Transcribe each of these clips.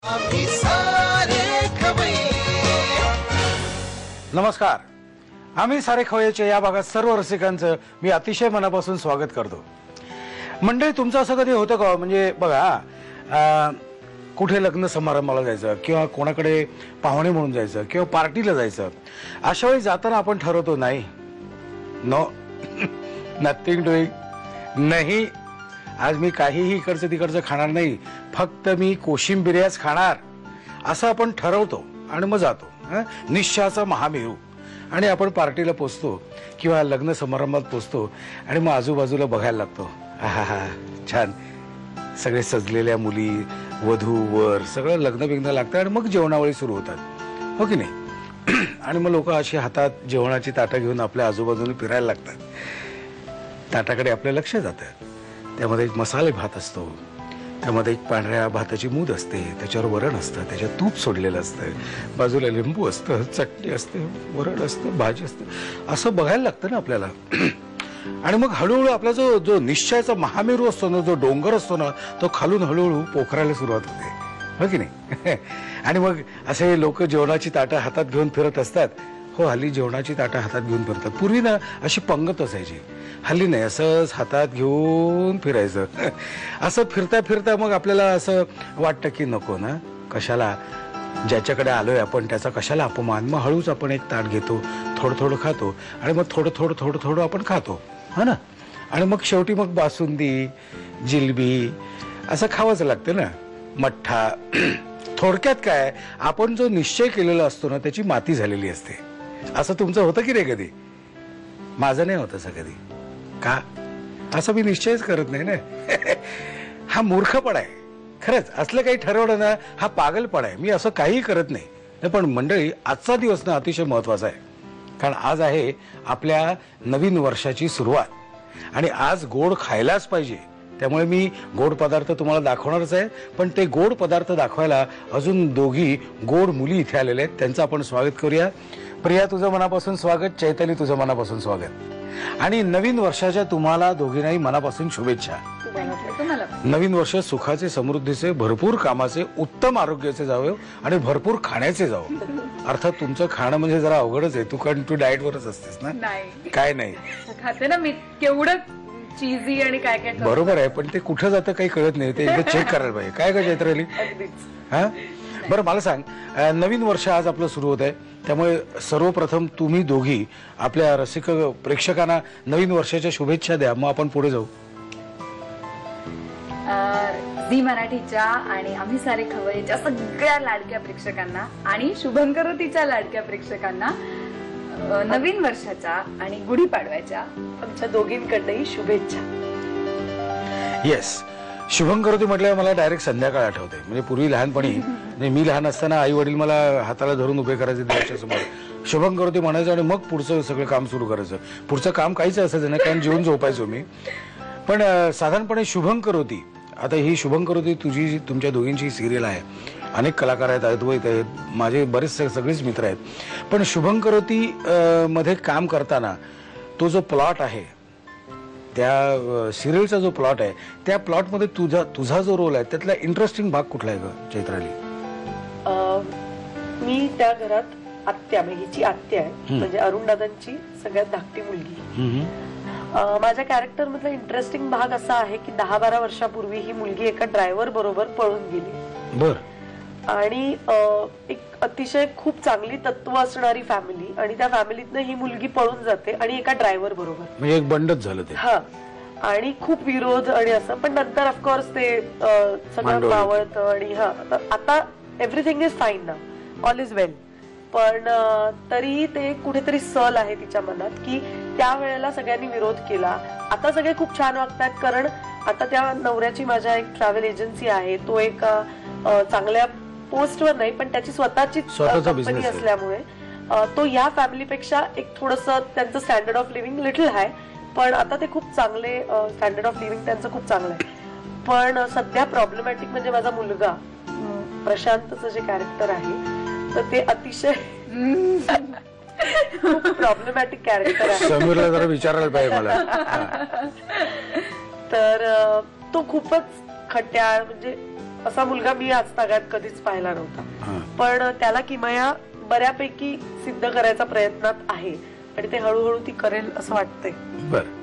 आम्ही सारे खवय्ये. नमस्कार. आम्ही सारे खवय्येच्या या भागात सर्व रसिकांचं मी अतिशय मनापासून स्वागत करतो. मंडळी, तुमचं असं कधी होतं का? म्हणजे बघा, कुठे लग्न समारंभाला जायचं किंवा कोणाकडे पाहुणे म्हणून जायचं किंवा पार्टीला जायचं, अशा वेळी जाताना आपण ठरवतो नाही, नो नथिंग डुईंग, नाही आज मी काहीही इकडचं तिकडचं खाणार नाही, फक्त मी कोशिंबिर्याच खाणार, असं आपण ठरवतो आणि मग जातो. निश्चयाचा महामेरू. आणि आपण पार्टीला पोचतो किंवा लग्न समारंभात पोचतो आणि मग आजूबाजूला बघायला लागतो. आहा, छान सगळे सजलेल्या मुली, वधू, वर सगळं लग्न बिग्न लागतं आणि मग जेवणावळी सुरू होतात, हो की नाही? आणि मग लोक अशी हातात जेवणाची ताटं घेऊन आपल्या आजूबाजूने फिरायला लागतात. ताटाकडे आपलं लक्ष जातं. त्यामध्ये एक मसाले भात असतो, त्यामध्ये एक पांढऱ्या भाताची मूद असते, त्याच्यावर वरण असतं, त्याच्यात तूप सोडलेलं असतं, बाजूला लिंबू असतं, चटणी असते, वरण असतं, भाजी असते, असं बघायला लागतं ना आपल्याला. आणि मग हळूहळू आपला जो निश्चयाचा महामेरू असतो ना, जो डोंगर असतो ना, तो खालून हळूहळू पोखरायला सुरुवात होते, हो की नाही? आणि मग असे लोक जेवणाची ताटं हातात घेऊन फिरत असतात. हो, हल्ली जेवणाची ताटं हातात घेऊन फिरतात. पूर्वी ना अशी पंगत असायची, हल्ली नाही, असंच हातात घेऊन फिरायचं. असं फिरता फिरता मग आपल्याला असं वाटतं की नको ना, कशाला, ज्याच्याकडे आलोय आपण त्याचा कशाला अपमान. मग हळूच आपण एक ताट घेतो, थोडं थोडं खातो आणि मग थोडं थोडं थोडं थोडं आपण खातो, हा ना. आणि मग शेवटी मग बासुंदी, जिलबी असं खावंच लागतं ना, मठ्ठा. थोडक्यात काय, आपण जो निश्चय केलेला असतो ना त्याची माती झालेली असते. असं तुमचं होतं की रे कधी? माझं नाही होत असं कधी. का? असं मी निश्चयच करत नाही ना. हा मूर्खपणा आहे खरंच. असलं काही ठरवलं ना, हा पागलपणा आहे. मी असं काही करत नाही. पण मंडळी, आजचा दिवस ना अतिशय महत्वाचा आहे, कारण आज आहे आपल्या नवीन वर्षाची सुरुवात आणि आज गोड खायलाच पाहिजे. त्यामुळे मी गोड पदार्थ तुम्हाला दाखवणारच आहे. पण ते गोड पदार्थ दाखवायला अजून दोघी गोड मुली इथे आलेल्या आहेत. त्यांचं आपण स्वागत करूया. प्रिया, तुझं मनापासून स्वागत. चैताली, तुझं मनापासून स्वागत. आणि नवीन वर्षाच्या तुम्हाला दोघींनाही मनापासून शुभेच्छा. नवीन वर्ष सुखाचे, समृद्धीचे, भरपूर कामाचे, उत्तम आरोग्याचे जावं आणि भरपूर खाण्याचे जावं. अर्थात तुमचं खाणं म्हणजे जरा अवघडच आहे. तू डाएट वरच असतेस ना? काय नाही खाते ना मी, केवढं चीजी आणि काय काय. बरोबर आहे, पण ते कुठं जातं काही कळत नाही. ते एकदा चेक करायला पाहिजे. काय का चैत्राली? हा, बरं मला सांग, नवीन वर्ष आज आपलं सुरू होत आहे, त्यामुळे सर्वप्रथम तुम्ही दोघी आपल्या रसिक प्रेक्षकांना नवीन वर्षाच्या शुभेच्छा द्या, मग आपण पुढे जाऊ. झी मराठीच्या आणि आम्ही सारे खवय्येच्या सगळ्या लाडक्या प्रेक्षकांना आणि शुभंकरोतीच्या लाडक्या प्रेक्षकांना नवीन वर्षाच्या आणि गुढीपाडव्याच्या आमच्या दोघींकडनंही शुभेच्छा. येस, शुभंकरोती म्हटल्यावर मला डायरेक्ट संध्याकाळ आठवते. म्हणजे पूर्वी लहानपणी, मी लहान असताना आई वडील मला हाताला धरून उभे करायचे देवाच्यासमोर, शुभंकरोती म्हणायचं आणि मग पुढचं सगळं काम सुरू करायचं. पुढचं काम काहीच असायचं नाही, कारण जेवून झोपायचो मी. पण साधारणपणे शुभंकरोती, आता ही शुभंकरोती तुमच्या दोघींची सिरियल आहे. अनेक कलाकार आहेत, अद्वैत आहेत, माझे बरेच सगळेच मित्र आहेत. पण शुभंकरोती मध्ये काम करताना तो जो प्लॉट आहे, त्या सिरियलचा जो प्लॉट आहे, त्या प्लॉटमध्ये तुझा जो रोल आहे त्यातला इंटरेस्टिंग भाग कुठला आहे ग चैत्राली? मी त्या घरात आत्या, हिची आत्या आहे, म्हणजे अरुण दादांची सगळ्यात धाकटी मुलगी. माझ्या कॅरेक्टर मधला इंटरेस्टिंग भाग असा आहे की 10-12 वर्षापूर्वी ही मुलगी एका ड्रायव्हर बरोबर पळून गेली. बर. आणि एक अतिशय खूप चांगली तत्व असणारी फॅमिली, आणि त्या फॅमिलीतनं ही मुलगी पळून जाते आणि एका ड्रायव्हर बरोबर, म्हणजे एक बंडच झालं ते. हा, आणि खूप विरोध आणि असं, पण नंतर ऑफकोर्स ते सगळं मावळतं आणि हा, आता एव्हरीथिंग इज फाईन ना, ऑल इज वेल. पण तरी ते कुठेतरी सल आहे तिच्या मनात की त्यावेळेला सगळ्यांनी विरोध केला. आता सगळे खूप छान वागतात, कारण आता त्या नवऱ्याची माझ्या एक ट्रॅव्हल एजन्सी आहे, तो एक चांगल्या पोस्टवर नाही पण त्याची स्वतःची कंपनी असल्यामुळे तो या फॅमिलीपेक्षा एक थोडस त्यांचं स्टँडर्ड ऑफ लिव्हिंग लिटल हाय, पण आता ते खूप चांगले, स्टँडर्ड ऑफ लिव्हिंग त्यांचं खूप चांगलं आहे. पण सध्या प्रॉब्लेमॅटिक म्हणजे माझा मुलगा प्रशांतचं जे कॅरेक्टर आहे, तर ते अतिशय खूप प्रॉब्लेमॅटिक कॅरेक्टर आहे. समीरला जरा विचारायला पाहिजे मला. तर तो खूपच खट्याळ, म्हणजे असा मुलगा मी आज तागात कधीच पाहिला नव्हता. हा. पण त्याला किमया बऱ्यापैकी सिद्ध करायचा प्रयत्नात आहे आणि ते हळूहळू ती करेल असं वाटतंय. बर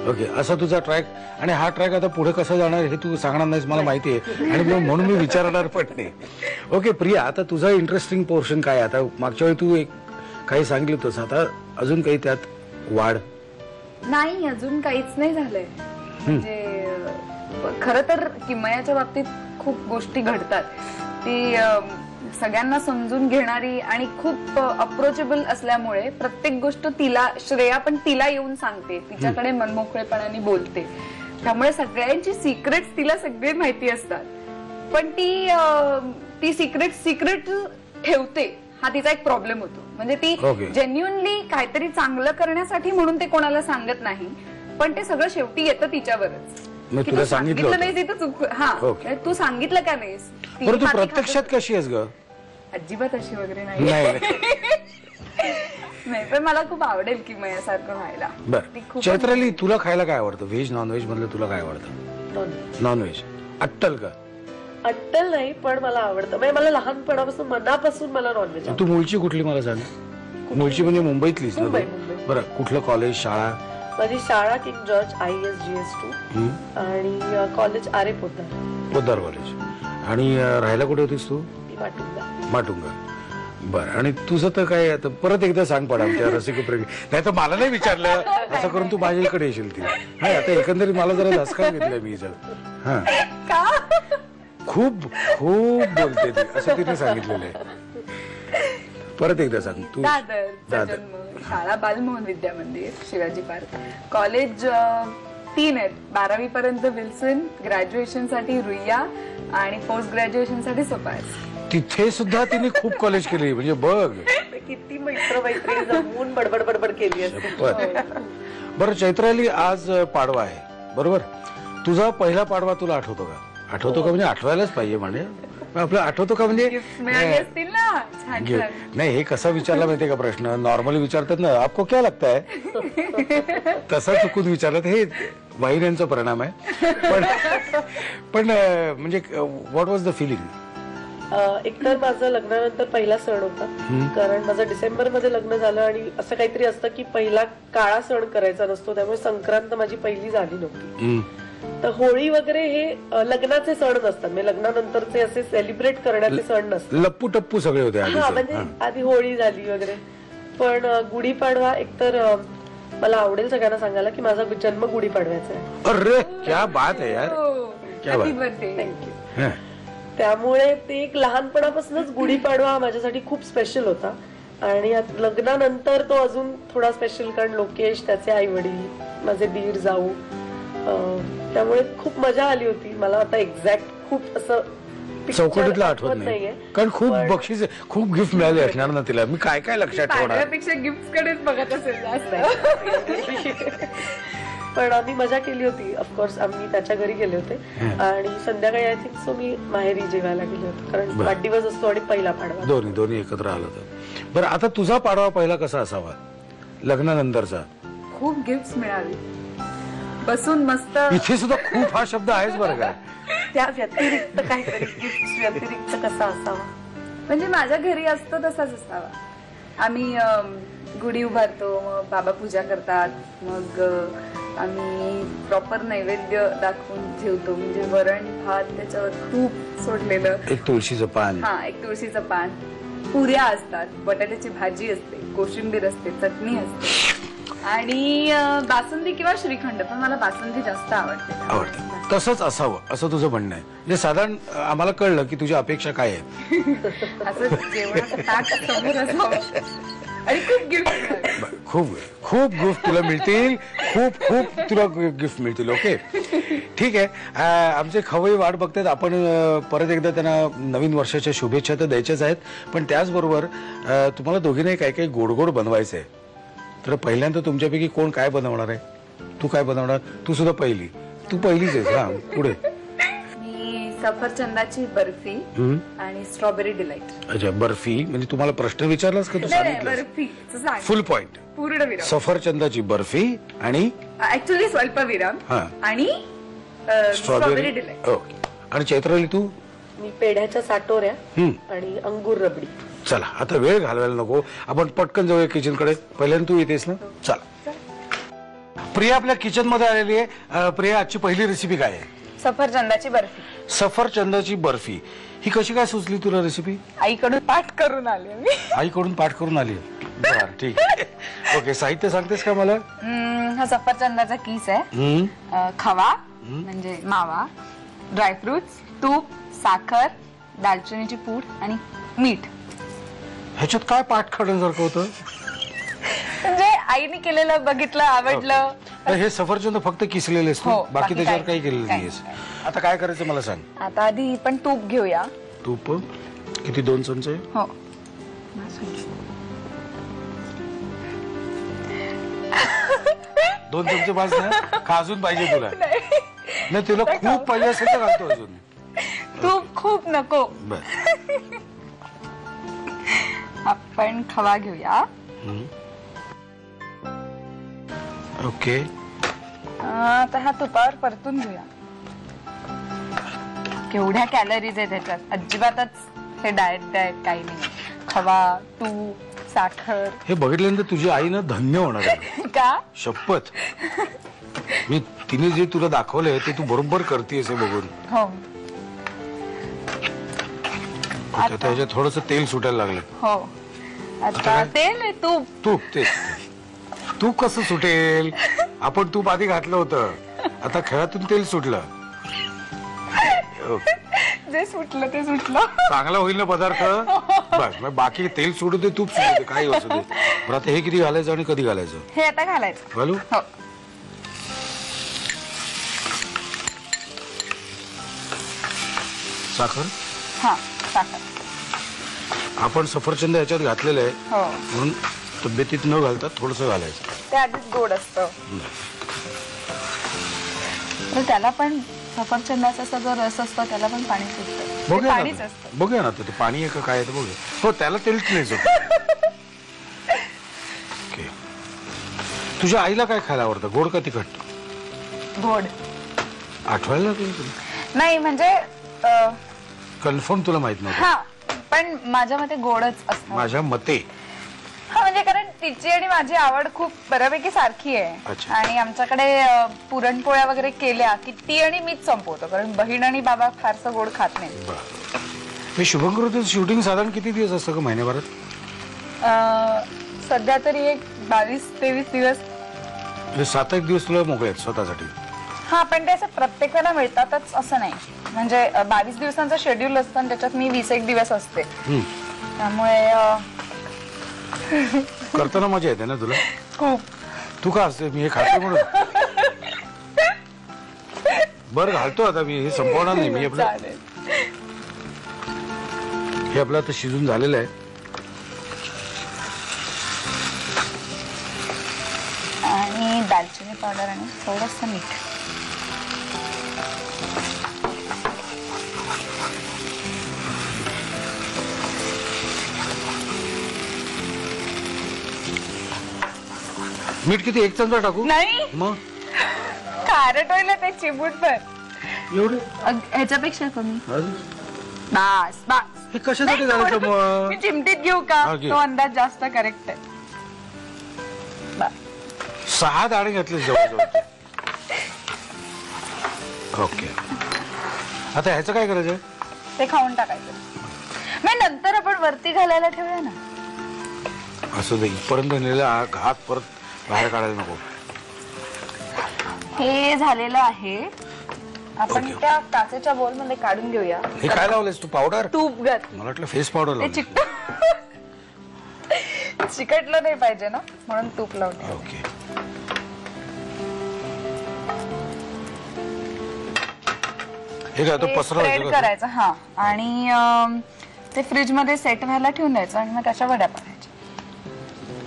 ओके, असा तुझा ट्रॅक. आणि हा ट्रॅक आता पुढे कसा जाणार हे तू सांगणार नाहीस मला माहिती आहे आणि म्हणून मी विचारणार पण नाही. ओके प्रिया, आता तुझा इंटरेस्टिंग पोर्शन काय? आता मागच्या वेळी तू एक काही सांगितलं होतंस, आता अजून काही त्यात वाढ? नाही, अजून काहीच नाही झालंय. म्हणजे खरं तर किमयाच्या बाबतीत खूप गोष्टी घडतात. ती सगळ्यांना समजून घेणारी आणि खूप अप्रोचेबल असल्यामुळे प्रत्येक गोष्ट तिला, श्रेया पण तिला येऊन सांगते, तिच्याकडे मनमोकळेपणाने बोलते. त्यामुळे सगळ्यांची सिक्रेट्स तिला सगळे माहिती असतात. पण ती सिक्रेट ठेवते, हा तिचा एक प्रॉब्लेम होतो. म्हणजे ती जेन्युअनली काहीतरी चांगलं करण्यासाठी म्हणून ते कोणाला सांगत नाही, पण ते सगळं शेवटी येतं तिच्यावरच. तुला सांगितलं नाही तिथं चुक. हा, तू सांगितलं का नाहीस? तू प्रत्यक्षात कशी आहेस ग? अजिबात अशी वगैरे नाही. नाही, पण मला खूप आवडेल किमयासारखं व्हायला. बरं चैत्राली, तुला खायला काय आवडतं? व्हेज नॉनव्हेज मधलं तुला काय आवडतं? नॉनव्हेज. अट्टल का? अट्टल नाही, पण मला आवडतं. म्हणजे मला लहानपणापासून मनापासून मला नॉनव्हेज. तू मूळची कुठली मला सांग? मूळची म्हणजे मुंबईतलीच ना? बरं, कुठलं कॉलेज, शाळा? माझी शाळा किंग जॉर्ज ISGS2 आणि कॉलेज आरे पोद्दार कॉलेज. आणि राहायला कुठे होतीस तू? माटुंगा. बरं, आणि तुझं तर काय आता परत एकदा सांग पडा आमच्या रसिक प्रेमी. नाही तर मला नाही विचारलं असं करून तू माझ्या इकडे येशील ती. हा, आता एकंदरीत मला जरा धसका घेतलाय मी जर. हा, खूप खूप बोलते ती असं तिने सांगितलेलं आहे. परत एकदा सांग तू. दादर शाळा बालमोहन विद्या मंदिर, शिवाजी पार्क. कॉलेज 3 आहेत. 12वी पर्यंत विल्सन, ग्रॅज्युएशन साठी रुईया आणि पोस्ट ग्रॅज्युएशन साठी सोपास. तिथे सुद्धा तिने खूप कॉलेज केली. म्हणजे बघ किती मैत्री जमवून बडबड केली असते. बरं चैत्राली, आज पाडवा आहे बरोबर? तुझा पहिला पाडवा तुला आठवतो का? आठवतो का म्हणजे आठवायलाच पाहिजे. म्हणजे आपलं आठवतो का म्हणजे नाही, हे कसा विचारला माहितीये का प्रश्न? नॉर्मली विचारतात ना, आपको क्या लगता है, तसा चुकून विचारलं. हे वाहिन्यांचा परिणाम आहे. पण म्हणजे व्हॉट वॉज द फिलिंग? एकतर माझं लग्नानंतर पहिला सण होता, कारण माझं डिसेंबरमध्ये लग्न झालं आणि असं काहीतरी असतं की पहिला काळा सण करायचा नसतो, त्यामुळे संक्रांत माझी पहिली झाली नव्हती. तर होळी वगैरे हे लग्नाचे सण नसतात, म्हणजे लग्नानंतरचे असे सेलिब्रेट करण्याचे सण नसतात. लप्पू टप्पू सगळे होते. हा, म्हणजे आधी होळी झाली वगैरे. पण गुढीपाडवा एकतर मला आवडेल सगळ्यांना सांगायला की माझा जन्म गुढीपाडव्याचा आहे. अरे क्या बात आहे यार, क्या बात. थँक्यू. त्यामुळे ते एक लहानपणापासूनच गुढीपाडवा माझ्यासाठी खूप स्पेशल होता. आणि लग्नानंतर तो अजून थोडा स्पेशल, कारण लोकेश, त्याचे आई वडील, माझे दीर जाऊ, त्यामुळे खूप मजा आली होती. मला आता एक्झॅक्ट खूप असं चौकटीतलं आठवत नाहीये, कारण खूप बक्षीस, खूप गिफ्ट मिळाले असणार ना तिला. मी काय काय लक्षात ठेवणार? गिफ्ट कडेच बघत असेल जास्त. पण आम्ही मजा केली होती. ऑफकोर्स आम्ही त्याच्या घरी गेले होते आणि संध्याकाळी आय थिंक सो मी माहेरी जेवायला गेले होते, कारण वाढदिवस असतो आणि पहिला पाडवा, दोन्ही एकत्र आलं होतं. बरं, आता तुझा पाडवा पहिला कसा असावा लग्नानंतरचा? खूप गिफ्ट मिळाली, बसून मस्त. इथे सुद्धा खूप हा शब्द आहेच बरं का. त्या व्यतिरिक्त काहीतरी गिफ्ट व्यतिरिक्त कसा असावा? म्हणजे माझ्या घरी असतो तसाच असावा. आम्ही गुढी उभारतो, मग बाबा पूजा करतात, मग आम्ही प्रॉपर नैवेद्य दाखवून जेवतो. म्हणजे वरण भात, त्याच्यावर तूप सोडलेलं, एक तुळशीचं पान, एक तुळशीचं पान, पुऱ्या असतात, बटाट्याची भाजी असते, कोशिंबीर असते, चटणी असते आणि बासुंदी किंवा श्रीखंड. पण मला बासुंदी जास्त आवडते. तसंच असावं असं तुझं म्हणणं आहे. म्हणजे साधारण आम्हाला कळलं की तुझ्या अपेक्षा काय आहेत. असं जेवणाचं ताट समोर असावं आणि खूप गिफ्ट, खूप गिफ्ट तुला मिळतील, खूप तुला गिफ्ट मिळतील. ओके, ठीक आहे. आमचे खवई वाट बघतात. आपण परत एकदा त्यांना नवीन वर्षाच्या शुभेच्छा तर द्यायच्याच आहेत, पण त्याचबरोबर तुम्हाला दोघींनाही काही काही गोड गोड बनवायचं आहे. तर पहिल्यांदा तुमच्यापैकी कोण काय बनवणार आहे? तू काय बनवणार? तू सुद्धा तू पहिलीच आहेस. हा, पुढे. मी सफरचंदाची बर्फी आणि स्ट्रॉबेरी डिलाइट. अच्छा, बर्फी म्हणजे तुम्हाला प्रश्न विचारलास का? तू बर्फी फुल पॉइंट, पूर्ण विराम. सफरचंदाची बर्फी आणि ऍक्च्युली स्वल्प विराम आणि स्ट्रॉबेरी डिलाइट. ओके, आणि चैत्राली तू? मी पेढ्याच्या साटोऱ्या हम्म. आणि अंगूर रबडी. चला आता वेळ घालवायला नको, आपण पटकन जाऊया किचन कडे. पहिल्यांदा तू येतेस ना? चला. प्रिया आपल्या किचन मध्ये आलेली आहे. प्रिया, आजची पहिली रेसिपी काय आहे? सफरचंदाची बर्फी. सफरचंदाची बर्फी. ही कशी काय सुचली तुला रेसिपी? आईकडून पाठ करून आले मी. आईकडून पाठ करून आली? बरं, ठीक आहे. ओके, साहित्य सांगतेस का मला? हा सफरचंदाचा किस आहे, खवा म्हणजे मावा, ड्रायफ्रुट्स, तूप, साखर, दालचिनीची पूड आणि मीठ. ह्याच्यात काय पाठ काढण्यासारखं होतं? म्हणजे आईने केलेलं बघितलं, आवडलं. तर हे सफरचंद फक्त किसलेले असतो, हो, बाकी बाकी त्याच्यावर काय- काही केलेलं काय- नाहीयेस. आता काय करायचं मला सांग. आता आधी पण तूप घेऊया. तूप किती? 2 चमचे? हो. 2 चमचे बास ना का अजून पाहिजे तुला? नाही, तुला खूप पाहिजे असेल तर घालतो अजून. तूप खूप नको. बर. आपण खवा घेऊया. ओके. आता हा तुपावर परतून घेऊया. केवढ्या कॅलरीज आहे त्याच्यात, अजिबातच हे डाएट काही नाही. खवा, तूप, साखर. हे बघितल्यानंतर तुझी आई ना धन्य होणार आहे. का? शपथ. मी तिने जे तुला दाखवलंय ते तू बरोबर करतेस हे बघून. हो आता त्याच्यात थोडस तेल सुटायला लागलं. हो. आता तेल आहे, तूप. तूप. ते तूप कसं सुटेल? आपण तूप आधी घातलं होतं, आता खेळातून तेल सुटलं. जे सुटलं ते सुटलं. चांगला होईल ना पदार्थ? बस, मग बाकी तेल सुटू दे, तूप सुटू दे, काही असू दे. बरं, आता हे किती घालायचं आणि कधी घालायचं? हे आता घालायचं. घालू? हो. साखर? हा, साखर. आपण सफरचंद याच्यात घातलेलं आहे हो, म्हणून तब्येतीत न घालता थोडस घालायचं. ते आधीच गोड असतं. तर त्याला पण सफरचंदाचा असा जो रस असतो त्याला पण पाणी सुटतं. ते बघूया पाणीच ना, असतं. बघूया ना ते पाणी आहे का काय आहे ते बघूया. हो, त्याला तेलच नाही सुटत. ओके. तुझ्या आईला काय खायला आवडतं, गोड का तिखट? गोड. आठवायला लागलं तुला? नाही म्हणजे कन्फर्म तुला माहित नव्हतं? हा, पण माझ्या मते गोडच असतं. माझ्या मते. हा, म्हणजे कारण तिची आणि माझी आवड खूप बऱ्यापैकी सारखी आहे. अच्छा. आणि आमच्याकडे पुरणपोळ्या वगैरे केल्या की ती आणि मीच संपवतो, कारण बहीण आणि बाबा फारसं गोड खात नाही. बरं. हे शुभंकरोतीचं शूटिंग साधारण किती दिवस असतं का महिन्याभरात? सध्या तरी एक 22-23 दिवस. म्हणजे 7-8 दिवस तुला मोकळे आहेत स्वतःसाठी? हा, पण ते असं प्रत्येक वेळेला मिळतातच असं नाही. म्हणजे 22 दिवसांचं शेड्यूल असतं आणि त्याच्यात मी 20 दिवस असते. त्यामुळे करताना मजा येते ना तुला? खूप. तू का असते? मी हे खाते म्हणून. बरं, घालतो आता मी, हे संपवणार नाही मी. आपलं चालेल. हे आपलं आता शिजून झालेलं आहे. आणि दालचिनी पावडर आणि थोडंसं मीठ. मीठ किती? 1 चमचा टाकू? नाही, मग खारट होईल ते चिमूट पण. एवढे? ह्याच्यापेक्षा कमी. अजून? बस बस. हे कशासाठी नाही, घालायचं थोडं- मग? मी चिमटीत घेऊ का? हा, घे. तो अंदाज जास्त करेक्ट आहे. बस. 6 दाणे घातले जवळजवळ. ओके. आता ह्याचं काय करायचं? ते खाऊन टाकायचं. मग नंतर आपण वरती घालायला ठेवूया ना. असं दे, इथपर्यंत नेलेला हात परत बाहेर काढायला नको. हे झालेलं आहे. आपण ओके. त्या काचेच्या बोल मध्ये काढून घेऊया. हे काय लावलंयस तू? पावडर? तूप घातली. मला वाटलं फेस पावडर ते लावलं. चिकटलं नाही पाहिजे ना, म्हणून तूप लावते. ओके. हे काय तो स्प्रेड पसरवायचं का? करायचं. हा, आणि ते फ्रीज मध्ये सेट व्हायला ठेवून द्यायचं आणि मग त्याच्या वड्या पाडायच्या.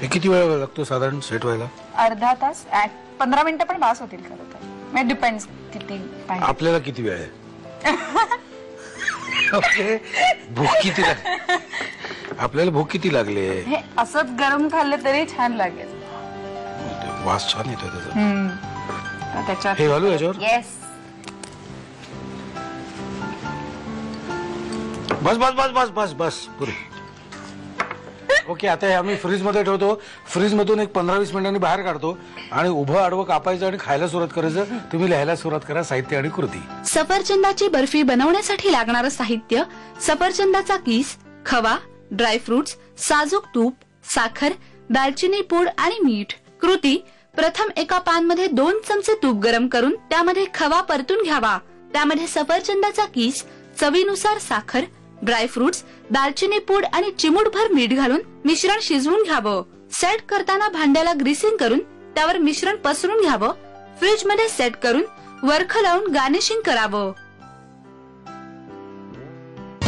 हे किती वेळ लागतो साधारण सेट व्हायला? अर्धा तास. 15 मिनिटं पण बास होतील खरं तर. म्हणजे डिपेंड्स किती पाहिजे. आपल्याला किती वेळ आहे? ओके. भूक किती लागली? आपल्याला भूक किती लागली? हे असंच गरम खाल्लं तरी छान लागेल. वास छान येतो त्याचा. त्याच्यात हे घालू याच्यावर? येस. बस बस बस बस बस बस पुरे. ओके, आता हे आम्ही फ्रीज मध्ये ठेवतो. फ्रीज मधून एक 15-20 मिनिटांनी बाहेर काढतो आणि उभं आडवं कापायचं आणि खायला सुरुवात करायचं. तुम्ही लिहायला सुरुवात करा साहित्य आणि कृती. सफरचंदाची बर्फी बनवण्यासाठी लागणारं साहित्य: सफरचंदाचा किस, खवा, ड्रायफ्रुट्स, साजूक तूप, साखर, दालचिनी पूड आणि मीठ. कृती: प्रथम एका पॅन मध्ये 2 चमचे तूप गरम करून त्यामध्ये खवा परतून घ्यावा. त्यामध्ये सफरचंदाचा किस, चवीनुसार साखर, ड्रायफ्रुट्स, दालचिनी पूड आणि चिमूटभर मीठ घालून मिश्रण शिजवून घ्यावं. सेट करताना भांड्याला ग्रीसिंग करून त्यावर मिश्रण पसरून घ्यावं. फ्रीज मध्ये सेट करून वरख लावून गार्निशिंग करावं.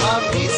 आम्ही